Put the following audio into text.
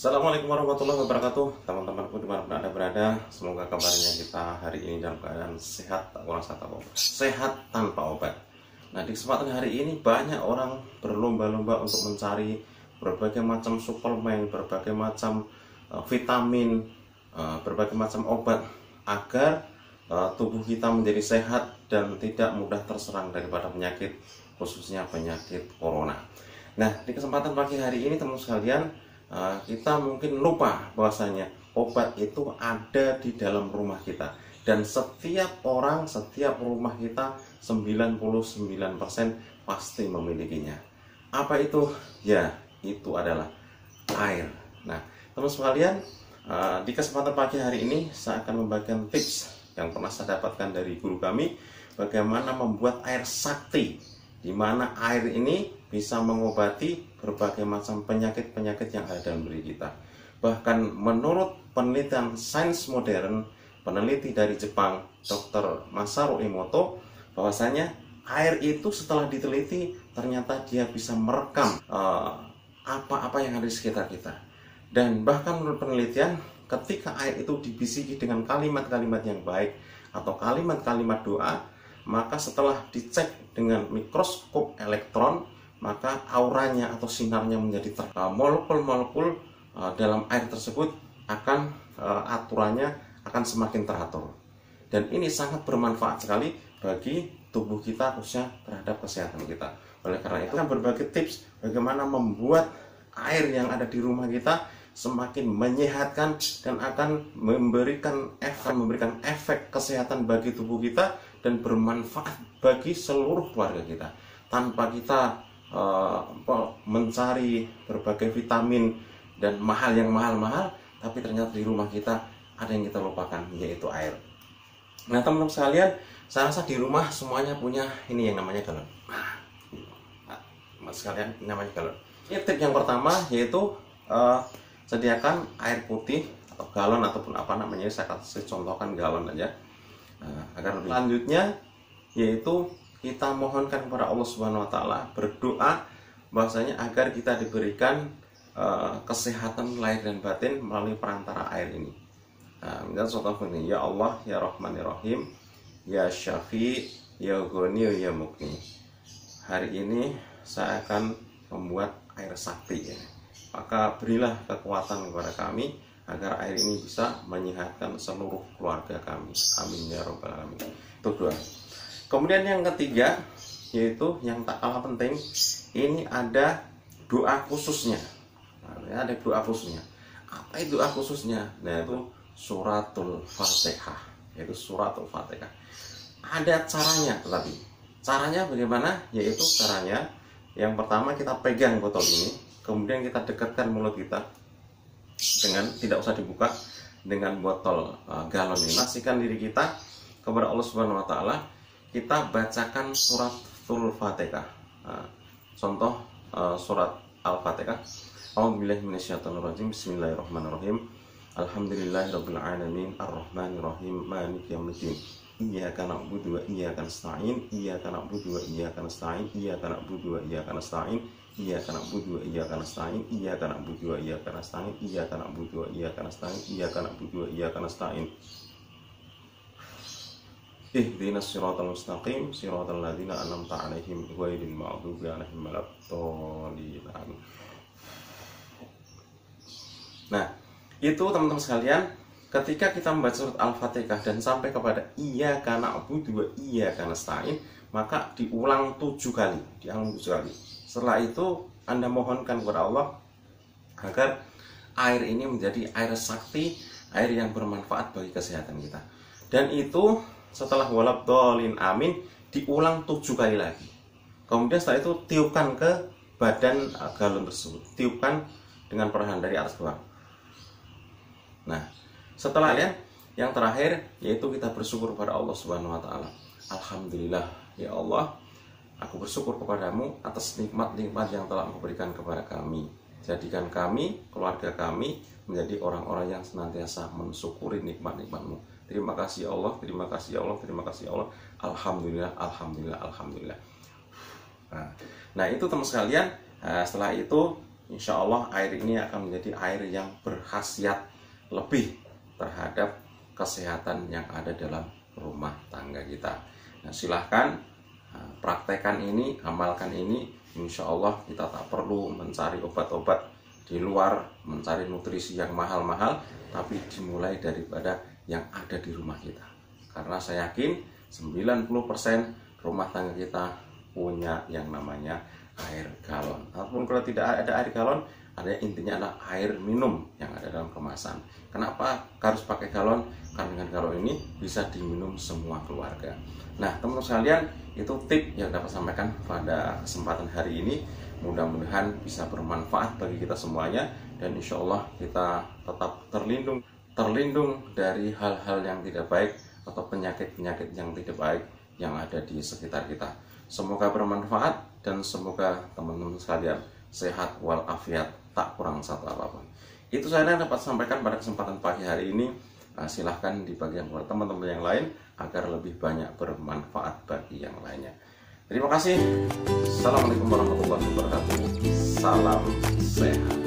Assalamualaikum warahmatullahi wabarakatuh. Teman-temanku dimanapun Anda berada, semoga kabarnya kita hari ini dalam keadaan sehat, tak kurang satu apapun. Sehat tanpa obat. Nah, di kesempatan hari ini banyak orang berlomba-lomba untuk mencari berbagai macam suplemen, berbagai macam vitamin, berbagai macam obat agar tubuh kita menjadi sehat dan tidak mudah terserang daripada penyakit, khususnya penyakit corona. Nah, di kesempatan pagi hari ini teman sekalian, kita mungkin lupa bahwasanya obat itu ada di dalam rumah kita, dan setiap orang, setiap rumah kita 99% pasti memilikinya. Apa itu? Ya, itu adalah air. Nah, teman sekalian, di kesempatan pagi hari ini saya akan membagikan tips yang pernah saya dapatkan dari guru kami, bagaimana membuat air sakti, di mana air ini bisa mengobati berbagai macam penyakit-penyakit yang ada dalam diri kita. Bahkan menurut penelitian sains modern, peneliti dari Jepang, Dr. Masaru Emoto, bahwasanya air itu setelah diteliti ternyata dia bisa merekam apa-apa yang ada di sekitar kita. Dan bahkan menurut penelitian, ketika air itu dibisiki dengan kalimat-kalimat yang baik atau kalimat-kalimat doa, maka setelah dicek dengan mikroskop elektron, maka auranya atau sinarnya menjadi molekul-molekul dalam air tersebut akan aturannya akan semakin teratur. Dan ini sangat bermanfaat sekali bagi tubuh kita, khususnya terhadap kesehatan kita. Oleh karena itu, berbagai tips bagaimana membuat air yang ada di rumah kita semakin menyehatkan dan akan memberikan efek kesehatan bagi tubuh kita dan bermanfaat bagi seluruh keluarga kita, tanpa kita mencari berbagai vitamin dan yang mahal-mahal, tapi ternyata di rumah kita ada yang kita lupakan, yaitu air. Nah, teman-teman sekalian, saya rasa di rumah semuanya punya ini yang namanya galon. Mas sekalian, ini namanya galon. Ini tip yang pertama, yaitu sediakan air putih atau galon ataupun apa namanya, saya kasih contohkan galon aja, agar lebih. Selanjutnya yaitu kita mohonkan kepada Allah Subhanahu wa Ta'ala, berdoa bahwasanya agar kita diberikan kesehatan lahir dan batin melalui perantara air ini. Nah, contoh ini, ya Allah, ya Rahman, ya Rahim, ya Syafi, ya Ghani, ya Mukni. Hari ini saya akan membuat air sakti ya. Maka berilah kekuatan kepada kami agar air ini bisa menyehatkan seluruh keluarga kami. Amin ya Rabbal Alamin. Itu doa. Kemudian yang ketiga, yaitu yang tak kalah penting, ini ada doa khususnya. Nah, ada doa khususnya. Apa itu doa khususnya? Nah, itu suratul Fatihah. Yaitu suratul Fatihah. Ada caranya, tetapi caranya bagaimana? Yaitu caranya, yang pertama kita pegang botol ini, kemudian kita dekatkan mulut kita dengan, tidak usah dibuka, dengan botol galon ini. Pastikan diri kita kepada Allah Subhanahu wa Ta'ala, kita bacakan suratul Fatihah. Contoh surat Al-Fatihah. A'udzubillahi minasyaitonirrajim. Bismillahirrahmanirrahim. Alhamdulillahirabbil alamin arrahmanirrahim maliki yaumiddin. Iyyaka na'budu wa iyyaka nasta'in. Iyyaka na'budu wa iyyaka nasta'in. Iyyaka na'budu wa iyyaka nasta'in. Iyyaka na'budu wa iyyaka nasta'in. Iyyaka na'budu wa iyyaka nasta'in. Iyyaka na'budu wa iyyaka nasta'in. Iyyaka na'budu wa iyyaka nasta'in. Ihdinas siratal mustaqim, siratal ladzina an'amta 'alaihim ghairil maghdubi 'alaihim waladdallin. Nah, itu teman-teman sekalian, ketika kita membaca surat Al-Fatihah dan sampai kepada iyyaka na'budu wa iyyaka nasta'in, maka diulang 7 kali, Setelah itu Anda mohonkan kepada Allah agar air ini menjadi air sakti, air yang bermanfaat bagi kesehatan kita. Dan itu setelah waladhdallin amin diulang 7 kali lagi. Kemudian setelah itu tiupkan ke badan galon tersebut, tiupkan dengan perlahan dari atas ke bawah. Nah, setelah yang terakhir yaitu kita bersyukur kepada Allah Subhanahu wa Ta'ala. Alhamdulillah ya Allah, aku bersyukur kepadamu atas nikmat-nikmat yang telah Engkau berikan kepada kami. Jadikan kami, keluarga kami, menjadi orang-orang yang senantiasa mensyukuri nikmat-nikmat-Mu. Terima kasih Allah, terima kasih Allah, terima kasih Allah. Alhamdulillah, alhamdulillah, alhamdulillah. Nah, itu teman sekalian. Setelah itu insya Allah air ini akan menjadi air yang berkhasiat lebih terhadap kesehatan yang ada dalam rumah tangga kita. Nah, silahkan praktekkan ini, amalkan ini. Insya Allah kita tak perlu mencari obat-obat di luar, mencari nutrisi yang mahal-mahal, tapi dimulai daripada yang ada di rumah kita. Karena saya yakin 90% rumah tangga kita punya yang namanya air galon. Ataupun kalau tidak ada air galon, ada intinya adalah air minum yang ada dalam kemasan. Kenapa harus pakai galon? Karena dengan galon ini bisa diminum semua keluarga. Nah, teman-teman sekalian, itu tip yang dapat sampaikan pada kesempatan hari ini. Mudah-mudahan bisa bermanfaat bagi kita semuanya, dan insya Allah kita tetap terlindung dari hal-hal yang tidak baik atau penyakit-penyakit yang tidak baik yang ada di sekitar kita. Semoga bermanfaat dan semoga teman-teman sekalian sehat walafiat, tak kurang satu apapun. Itu saya dapat sampaikan pada kesempatan pagi hari ini. Silahkan dibagikan kepada teman-teman yang lain agar lebih banyak bermanfaat bagi yang lainnya. Terima kasih. Assalamualaikum warahmatullahi wabarakatuh. Salam sehat.